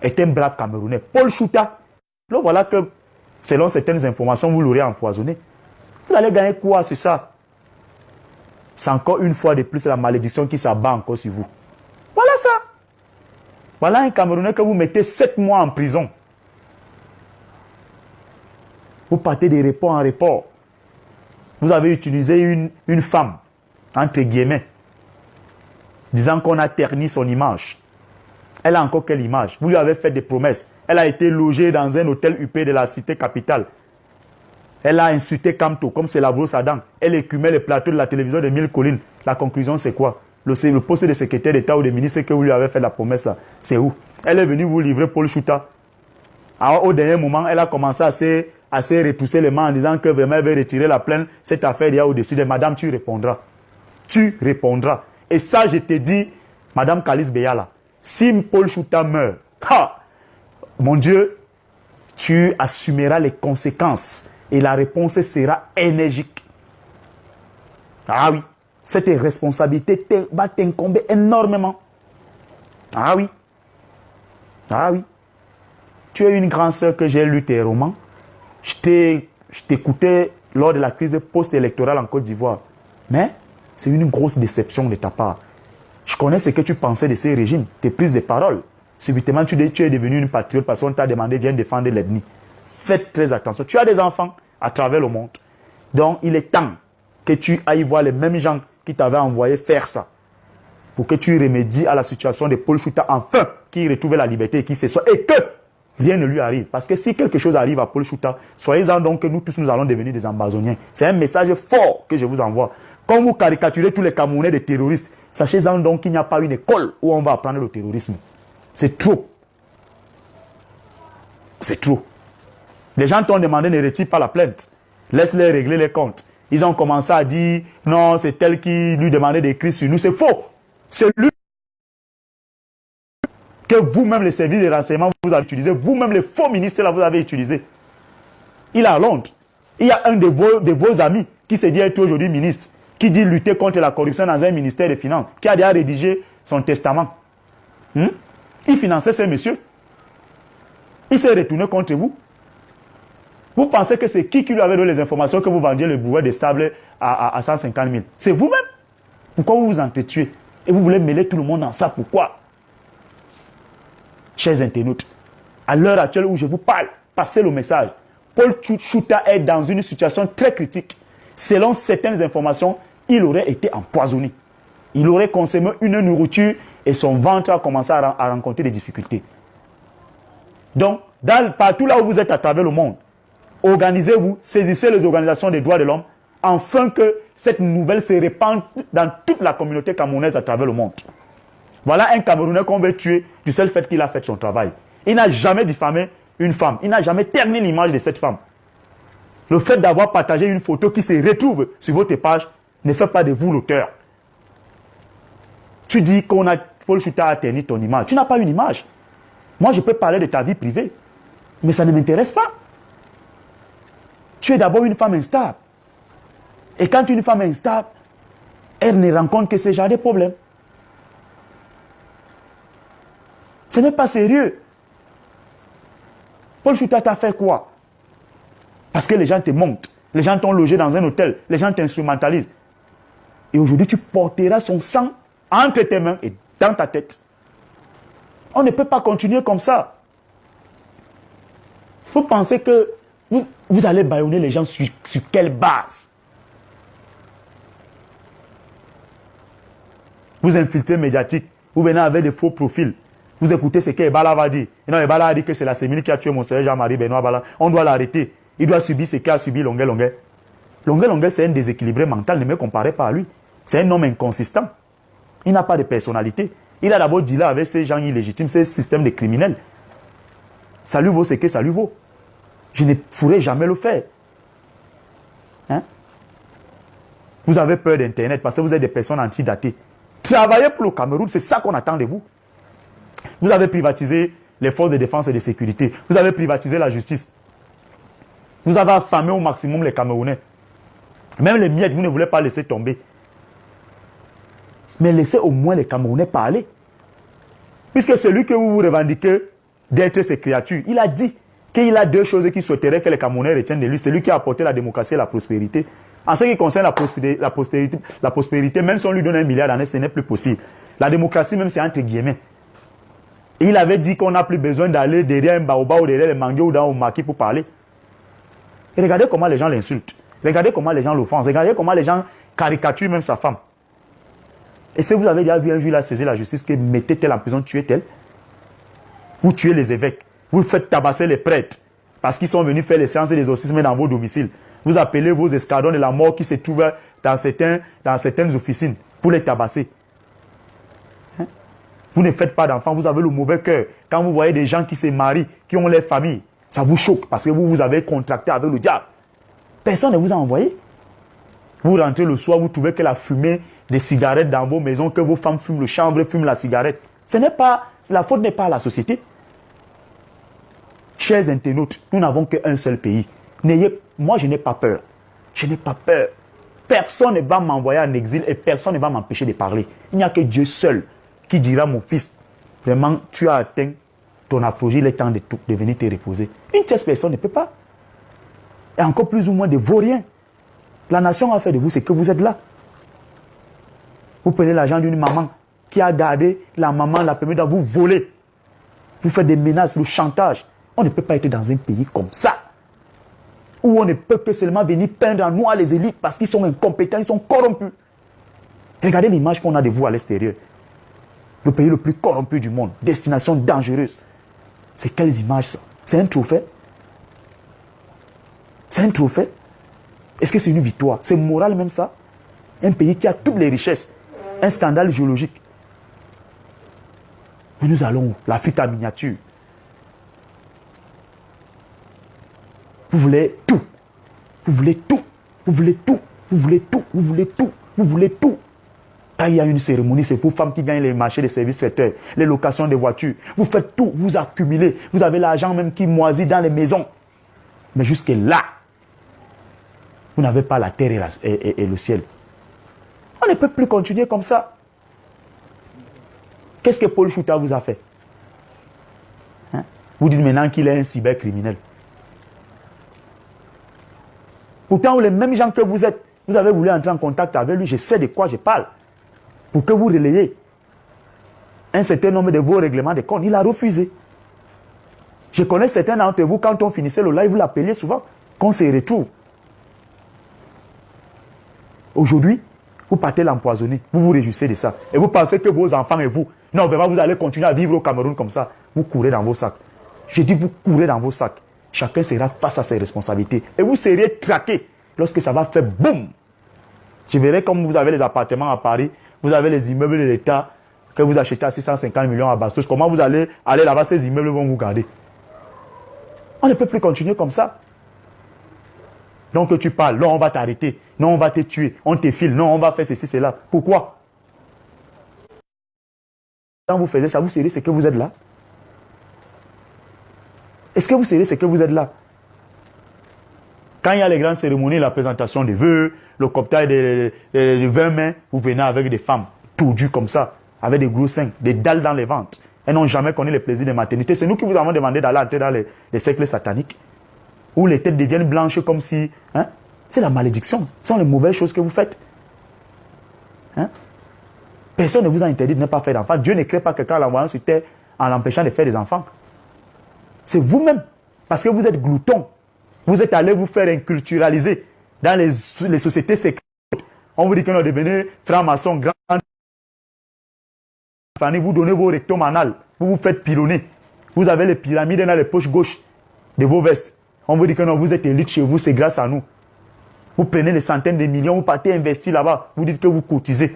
est un brave Camerounais. Paul Chouta, donc voilà que, selon certaines informations, vous l'aurez empoisonné. Vous allez gagner quoi, c'est ça? C'est encore une fois de plus la malédiction qui s'abat encore sur vous. Voilà ça. Voilà un Camerounais que vous mettez 7 mois en prison. Vous partez de report en report. Vous avez utilisé une femme, entre guillemets, disant qu'on a terni son image. Elle a encore quelle image? Vous lui avez fait des promesses. Elle a été logée dans un hôtel huppé de la cité capitale. Elle a insulté Kamto, comme c'est la brosse à dents. Elle écumait les plateaux de la télévision de Mille Collines. La conclusion, c'est quoi? Le poste de secrétaire d'État ou de ministre que vous lui avez fait la promesse là, c'est où? Elle est venue vous livrer Paul Chouta. Alors, au dernier moment, elle a commencé à se retrousser les mains en disant que vraiment elle veut retirer la plainte. Cette affaire, il y a au-dessus de madame, tu répondras. Tu répondras. Et ça, je te dis, madame Kalice Beyala, si Paul Chouta meurt, mon Dieu, tu assumeras les conséquences. Et la réponse sera énergique. Ah oui, cette responsabilité va t'incomber énormément. Ah oui. Ah oui. Tu es une grande sœur que j'ai lu tes romans. Je t'écoutais lors de la crise post-électorale en Côte d'Ivoire. Mais c'est une grosse déception de ta part. Je connais ce que tu pensais de ces régimes, tes prises de parole. Subitement, tu es devenu une patriote parce qu'on t'a demandé viens défendre l'ethnie. Faites très attention. Tu as des enfants à travers le monde. Donc, il est temps que tu ailles voir les mêmes gens qui t'avaient envoyé faire ça. Pour que tu remédies à la situation de Paul Chouta, enfin, qui retrouve la liberté et qui se soit. Et que rien ne lui arrive. Parce que si quelque chose arrive à Paul Chouta, soyez-en donc que nous tous, nous allons devenir des ambazoniens. C'est un message fort que je vous envoie. Quand vous caricaturez tous les Camerounais des terroristes, sachez-en donc qu'il n'y a pas une école où on va apprendre le terrorisme. C'est trop. C'est trop. Les gens t'ont demandé ne retire pas la plainte. Laisse-les régler les comptes. Ils ont commencé à dire non, c'est elle qui lui demandait d'écrire sur nous. C'est faux. C'est lui que vous-même, les services de renseignement, vous avez utilisé. Vous-même, les faux ministres, là, vous avez utilisé. Il est à Londres. Il y a un de vos amis qui se dit être aujourd'hui ministre, qui dit lutter contre la corruption dans un ministère des Finances, qui a déjà rédigé son testament. Il finançait ces messieurs. Il s'est retourné contre vous. Vous pensez que c'est qui lui avait donné les informations que vous vendiez le brouet des stables à 150 000? C'est vous-même. Pourquoi vous vous entretuez? Et vous voulez mêler tout le monde dans ça? Pourquoi? Chers internautes, à l'heure actuelle où je vous parle, passez le message. Paul Chouta est dans une situation très critique. Selon certaines informations, il aurait été empoisonné. Il aurait consommé une nourriture et son ventre a commencé à rencontrer des difficultés. Donc, partout là où vous êtes à travers le monde, organisez-vous, saisissez les organisations des droits de l'homme, afin que cette nouvelle se répande dans toute la communauté camerounaise à travers le monde. Voilà un Camerounais qu'on veut tuer du seul fait qu'il a fait son travail. Il n'a jamais diffamé une femme. Il n'a jamais terni l'image de cette femme. Le fait d'avoir partagé une photo qui se retrouve sur votre page ne fait pas de vous l'auteur. Tu dis qu'on a Paul Chouta a terni ton image. Tu n'as pas une image. Moi, je peux parler de ta vie privée, mais ça ne m'intéresse pas. Tu es d'abord une femme instable. Et quand une femme est instable, elle ne rencontre que ce genre de problèmes. Ce n'est pas sérieux. Paul Chouta t'a fait quoi? Parce que les gens te montent. Les gens t'ont logé dans un hôtel. Les gens t'instrumentalisent. Et aujourd'hui, tu porteras son sang entre tes mains et dans ta tête. On ne peut pas continuer comme ça. Vous pensez que vous allez bâillonner les gens sur quelle base? Vous infiltrez médiatique. Vous venez avec des faux profils. Vous écoutez ce qu'Ebala va dire. Et non, Ebala a dit que c'est la Sémile qui a tué mon frère Jean-Marie Benoît Bala. On doit l'arrêter. Il doit subir ce qu'a subi Longuet Longuet. Longuet Longuet, c'est un déséquilibré mental. Ne me comparez pas à lui. C'est un homme inconsistant. Il n'a pas de personnalité. Il a d'abord dit là avec ces gens illégitimes, ces systèmes de criminels. Ça lui vaut ce que ça lui vaut. Je ne pourrais jamais le faire. Hein? Vous avez peur d'Internet parce que vous êtes des personnes antidatées. Travaillez pour le Cameroun, c'est ça qu'on attend de vous. Vous avez privatisé les forces de défense et de sécurité. Vous avez privatisé la justice. Vous avez affamé au maximum les Camerounais. Même les miettes, vous ne voulez pas laisser tomber. Mais laissez au moins les Camerounais parler. Puisque celui que vous vous revendiquez d'être ses créatures. Il a dit qu'il a deux choses qu'il souhaiterait que les Camerounais retiennent de lui. C'est lui qui a apporté la démocratie et la prospérité. En ce qui concerne la prospérité, même si on lui donne 1 milliard d'années, ce n'est plus possible. La démocratie, même, c'est entre guillemets. Et il avait dit qu'on n'a plus besoin d'aller derrière un baobab ou derrière les manguiers ou dans un maquis pour parler. Et regardez comment les gens l'insultent. Regardez comment les gens l'offensent. Regardez comment les gens caricaturent même sa femme. Et si vous avez déjà vu un jour, il a saisi la justice, que mettez tel en prison, tuez tel. Vous tuez les évêques. Vous faites tabasser les prêtres. Parce qu'ils sont venus faire les séances et les exorcismes dans vos domiciles. Vous appelez vos escadrons de la mort qui se trouvent dans certaines officines pour les tabasser. Hein? Vous ne faites pas d'enfants, vous avez le mauvais cœur. Quand vous voyez des gens qui se marient, qui ont leur famille, ça vous choque parce que vous avez contracté avec le diable. Personne ne vous a envoyé. Vous rentrez le soir, vous trouvez que la fumée des cigarettes dans vos maisons, que vos femmes fument le chanvre, fument la cigarette. La faute n'est pas à la société. Chers internautes, nous n'avons qu'un seul pays. Moi, je n'ai pas peur. Je n'ai pas peur. Personne ne va m'envoyer en exil et personne ne va m'empêcher de parler. Il n'y a que Dieu seul qui dira, mon fils, vraiment, tu as atteint ton apogée, il est temps de venir te reposer. Une tierce personne ne peut pas. Et encore plus ou moins de vauriens. La nation a fait de vous ce que vous êtes là. Vous prenez l'argent d'une maman qui a gardé la maman, la première, vous volez. Vous faites des menaces, le chantage. On ne peut pas être dans un pays comme ça. Où on ne peut que seulement venir peindre en noir les élites parce qu'ils sont incompétents, ils sont corrompus. Regardez l'image qu'on a de vous à l'extérieur. Le pays le plus corrompu du monde. Destination dangereuse. C'est quelles images ça? C'est un trophée? C'est un trophée? Est-ce que c'est une victoire? C'est moral même ça? Un pays qui a toutes les richesses. Un scandale géologique. Mais nous allons où? L'Afrique en miniature. Vous voulez tout. Vous voulez tout. Vous voulez tout. Vous voulez tout. Vous voulez tout. Vous voulez tout. Quand il y a une cérémonie, c'est pour femmes qui gagnent les marchés des services traiteurs, les locations de voitures. Vous faites tout. Vous accumulez. Vous avez l'argent même qui moisit dans les maisons. Mais jusque là, vous n'avez pas la terre et le ciel. On ne peut plus continuer comme ça. Qu'est-ce que Paul Chouta vous a fait? Hein? Vous dites maintenant qu'il est un cybercriminel. Pourtant, les mêmes gens que vous êtes, vous avez voulu entrer en contact avec lui, je sais de quoi je parle. Pour que vous relayez un certain nombre de vos règlements de compte. Il a refusé. Je connais certains d'entre vous, quand on finissait le live, vous l'appeliez souvent, qu'on se retrouve. Aujourd'hui, vous partez l'empoisonner, vous vous réjouissez de ça. Et vous pensez que vos enfants et vous, non, vraiment, vous allez continuer à vivre au Cameroun comme ça. Vous courez dans vos sacs. Je dis, vous courez dans vos sacs. Chacun sera face à ses responsabilités. Et vous serez traqué lorsque ça va faire boum. Je verrai comme vous avez les appartements à Paris, vous avez les immeubles de l'État que vous achetez à 650 millions à Bastouche. Comment vous allez aller là-bas, ces immeubles vont vous garder? On ne peut plus continuer comme ça. Donc tu parles, non, on va t'arrêter, non, on va te tuer, on te file, non, on va faire ceci, cela. Pourquoi? Quand vous faisiez ça, vous seriez ce que vous êtes là? Est-ce que vous seriez ce que vous êtes là? Quand il y a les grandes cérémonies, la présentation des vœux, le cocktail des 20 mains, vous venez avec des femmes tordues comme ça, avec des gros seins, des dalles dans les ventres. Elles n'ont jamais connu le plaisir de maternité. C'est nous qui vous avons demandé d'aller entrer dans les cercles sataniques, où les têtes deviennent blanches comme si... Hein? C'est la malédiction. Ce sont les mauvaises choses que vous faites. Hein? Personne ne vous a interdit de ne pas faire d'enfants. Dieu ne crée pas quelqu'un en l'envoyant sur terre en l'empêchant de faire des enfants. C'est vous-même. Parce que vous êtes glouton. Vous êtes allé vous faire inculturaliser dans les sociétés secrètes. On vous dit que nous devenez francs-maçons, grands. Vous donnez vos rectums anal. Vous vous faites pilonner. Vous avez les pyramides dans les poches gauches de vos vestes. On vous dit que non, vous êtes élite chez vous, c'est grâce à nous. Vous prenez les centaines de millions, vous partez investir là-bas. Vous dites que vous cotisez.